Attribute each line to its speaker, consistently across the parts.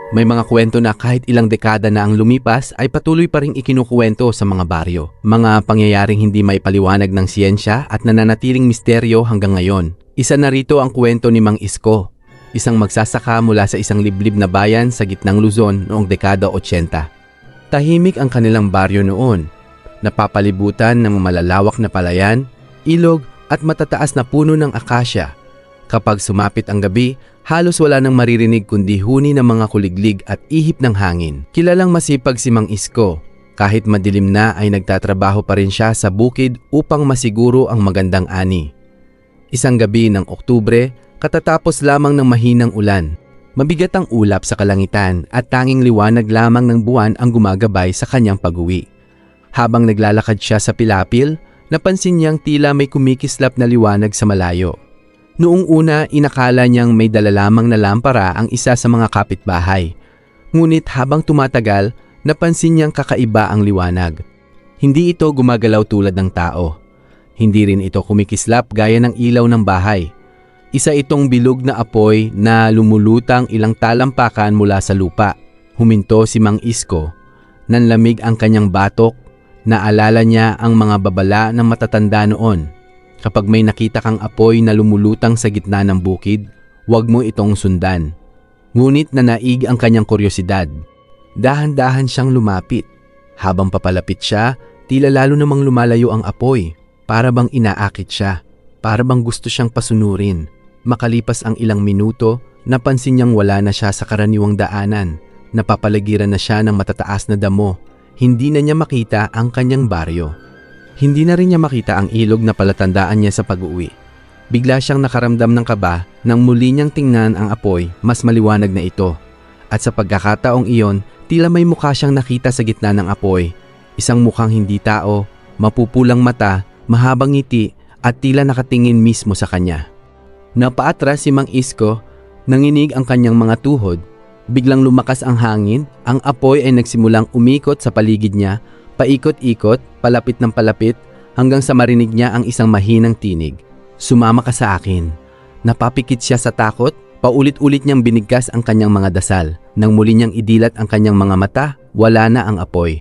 Speaker 1: May mga kwento na kahit ilang dekada na ang lumipas ay patuloy pa ring ikinukuwento sa mga baryo. Mga pangyayaring hindi maipaliwanag ng siyensya at nananatiling misteryo hanggang ngayon. Isa na rito ang kwento ni Mang Isko, isang magsasaka mula sa isang liblib na bayan sa gitnang Luzon noong dekada 80. Tahimik ang kanilang baryo noon, napapalibutan ng malalawak na palayan, ilog at matataas na puno ng akasya. Kapag sumapit ang gabi, halos wala nang maririnig kundi huni ng mga kuliglig at ihip ng hangin. Kilalang masipag si Mang Isko. Kahit madilim na ay nagtatrabaho pa rin siya sa bukid upang masiguro ang magandang ani. Isang gabi ng Oktubre, katatapos lamang ng mahinang ulan. Mabigat ang ulap sa kalangitan at tanging liwanag lamang ng buwan ang gumagabay sa kanyang pag-uwi. Habang naglalakad siya sa pilapil, napansin niyang tila may kumikislap na liwanag sa malayo. Noong una, inakala niyang may dala lamang na lampara ang isa sa mga kapitbahay. Ngunit habang tumatagal, napansin niyang kakaiba ang liwanag. Hindi ito gumagalaw tulad ng tao. Hindi rin ito kumikislap gaya ng ilaw ng bahay. Isa itong bilog na apoy na lumulutang ilang talampakan mula sa lupa. Huminto si Mang Isko. Nanlamig ang kanyang batok. Naalala niya ang mga babala ng matatanda noon. Kapag may nakita kang apoy na lumulutang sa gitna ng bukid, huwag mo itong sundan. Ngunit nanaig ang kanyang kuryosidad. Dahan-dahan siyang lumapit. Habang papalapit siya, tila lalo namang lumalayo ang apoy. Para bang inaakit siya. Para bang gusto siyang pasunurin. Makalipas ang ilang minuto, napansin niyang wala na siya sa karaniwang daanan. Napapaligiran na siya ng matataas na damo. Hindi na niya makita ang kanyang baryo. Hindi na rin niya makita ang ilog na palatandaan niya sa pag-uwi. Bigla siyang nakaramdam ng kaba nang muli niyang tingnan ang apoy, mas maliwanag na ito. At sa pagkakataong iyon, tila may mukha siyang nakita sa gitna ng apoy. Isang mukhang hindi tao, mapupulang mata, mahabang ngiti at tila nakatingin mismo sa kanya. Napaatras si Mang Isko, nanginig ang kanyang mga tuhod. Biglang lumakas ang hangin, ang apoy ay nagsimulang umikot sa paligid niya, paikot-ikot, palapit ng palapit, hanggang sa marinig niya ang isang mahinang tinig. Sumama ka sa akin. Napapikit siya sa takot, paulit-ulit niyang binigkas ang kanyang mga dasal. Nang muli niyang idilat ang kanyang mga mata, wala na ang apoy.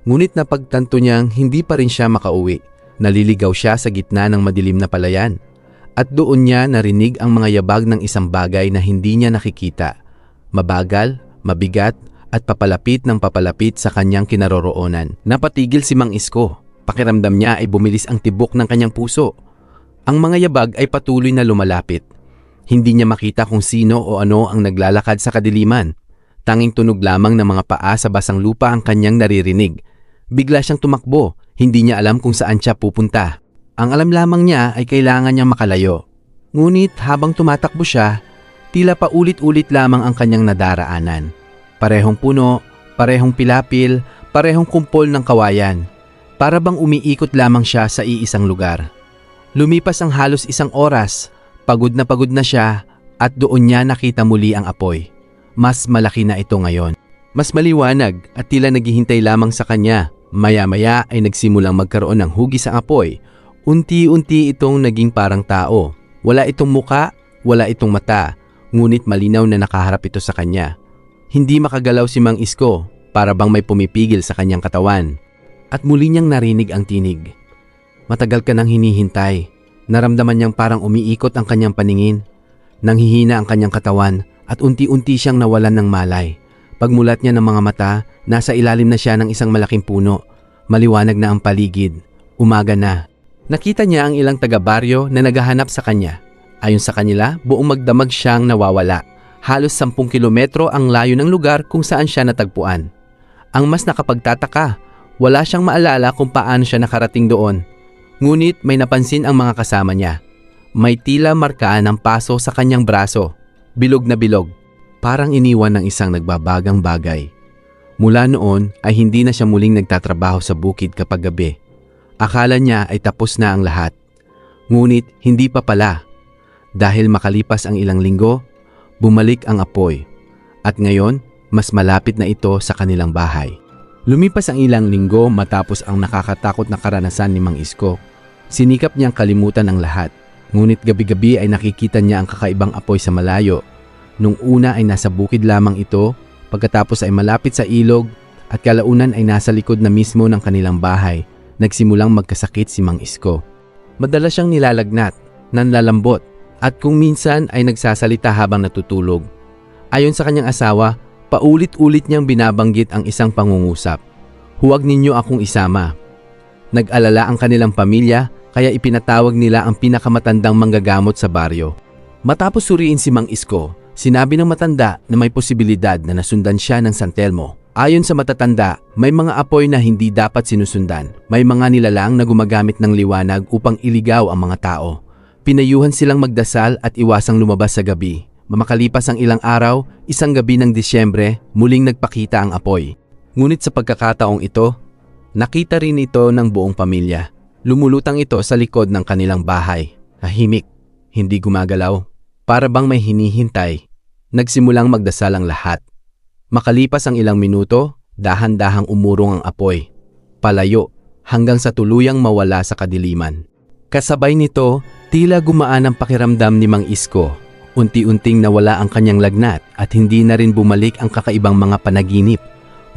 Speaker 1: Ngunit napagtanto niyang hindi pa rin siya makauwi. Naliligaw siya sa gitna ng madilim na palayan. At doon niya narinig ang mga yabag ng isang bagay na hindi niya nakikita. Mabagal, mabigat, at papalapit ng papalapit sa kanyang kinaroroonan. Napatigil si Mang Isko. Pakiramdam niya ay bumilis ang tibok ng kanyang puso. Ang mga yabag ay patuloy na lumalapit. Hindi niya makita kung sino o ano ang naglalakad sa kadiliman. Tanging tunog lamang ng mga paa sa basang lupa ang kanyang naririnig. Bigla siyang tumakbo. Hindi niya alam kung saan siya pupunta. Ang alam lamang niya ay kailangan niyang makalayo. Ngunit habang tumatakbo siya, tila paulit-ulit lamang ang kanyang nadaraanan. Parehong puno, parehong pilapil, parehong kumpol ng kawayan. Para bang umiikot lamang siya sa iisang lugar. Lumipas ang halos isang oras, pagod na siya at doon niya nakita muli ang apoy. Mas malaki na ito ngayon. Mas maliwanag at tila naghihintay lamang sa kanya. Maya-maya ay nagsimulang magkaroon ng hugis ang apoy. Unti-unti itong naging parang tao. Wala itong muka, wala itong mata, ngunit malinaw na nakaharap ito sa kanya. Hindi makagalaw si Mang Isko, para bang may pumipigil sa kanyang katawan. At muli niyang narinig ang tinig. Matagal ka nang hinihintay. Naramdaman niyang parang umiikot ang kanyang paningin. Nanghihina ang kanyang katawan at unti-unti siyang nawalan ng malay. Pagmulat niya ng mga mata, nasa ilalim na siya ng isang malaking puno. Maliwanag na ang paligid. Umaga na. Nakita niya ang ilang taga-baryo na naghahanap sa kanya. Ayon sa kanila, buong magdamag siyang nawawala. Halos 10 kilometro ang layo ng lugar kung saan siya natagpuan. Ang mas nakapagtataka, wala siyang maalala kung paano siya nakarating doon. Ngunit may napansin ang mga kasama niya. May tila markaan ng paso sa kanyang braso. Bilog na bilog. Parang iniwan ng isang nagbabagang bagay. Mula noon ay hindi na siya muling nagtatrabaho sa bukid kapag gabi. Akala niya ay tapos na ang lahat. Ngunit hindi pa pala. Dahil makalipas ang ilang linggo, bumalik ang apoy. At ngayon, mas malapit na ito sa kanilang bahay. Lumipas ang ilang linggo matapos ang nakakatakot na karanasan ni Mang Isko. Sinikap niyang kalimutan ang lahat. Ngunit gabi-gabi ay nakikita niya ang kakaibang apoy sa malayo. Nung una ay nasa bukid lamang ito, Pagkatapos ay malapit sa ilog at kalaunan ay nasa likod na mismo ng kanilang bahay. Nagsimulang magkasakit si Mang Isko. Madalas siyang nilalagnat, nanlalambot, at kung minsan ay nagsasalita habang natutulog. Ayon sa kanyang asawa, paulit-ulit niyang binabanggit ang isang pangungusap. Huwag ninyo akong isama. Nag-alala ang kanilang pamilya kaya ipinatawag nila ang pinakamatandang manggagamot sa baryo. Matapos suriin si Mang Isko, sinabi ng matanda na may posibilidad na nasundan siya ng San Telmo. Ayon sa matatanda, may mga apoy na hindi dapat sinusundan. May mga nilalang na gumagamit ng liwanag upang iligaw ang mga tao. Pinayuhan silang magdasal at iwasang lumabas sa gabi. Makalipas ang ilang araw, isang gabi ng Disyembre, muling nagpakita ang apoy. Ngunit sa pagkakataong ito, nakita rin ito ng buong pamilya. Lumulutang ito sa likod ng kanilang bahay. Tahimik, hindi gumagalaw. Para bang may hinihintay. Nagsimulang magdasal ang lahat. Makalipas ang ilang minuto, dahan-dahang umurong ang apoy. Palayo, hanggang sa tuluyang mawala sa kadiliman. Kasabay nito, tila gumaan ang pakiramdam ni Mang Isko. Unti-unting nawala ang kanyang lagnat at hindi na rin bumalik ang kakaibang mga panaginip.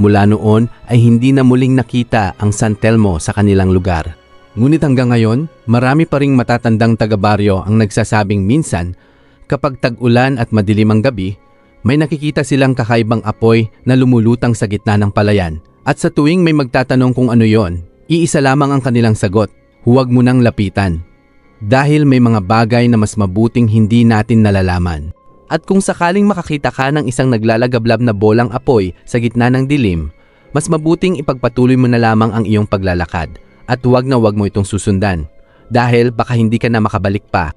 Speaker 1: Mula noon ay hindi na muling nakita ang San Telmo sa kanilang lugar. Ngunit hanggang ngayon, marami pa ring matatandang taga-baryo ang nagsasabing minsan, kapag tag-ulan at madilim ang gabi, may nakikita silang kakaibang apoy na lumulutang sa gitna ng palayan. At sa tuwing may magtatanong kung ano yon, iisa lamang ang kanilang sagot, huwag mo nang lapitan. Dahil may mga bagay na mas mabuting hindi natin nalalaman. At kung sakaling makakita ka ng isang naglalagablab na bolang apoy sa gitna ng dilim, mas mabuting ipagpatuloy mo na lamang ang iyong paglalakad at huwag na huwag mo itong susundan dahil baka hindi ka na makabalik pa.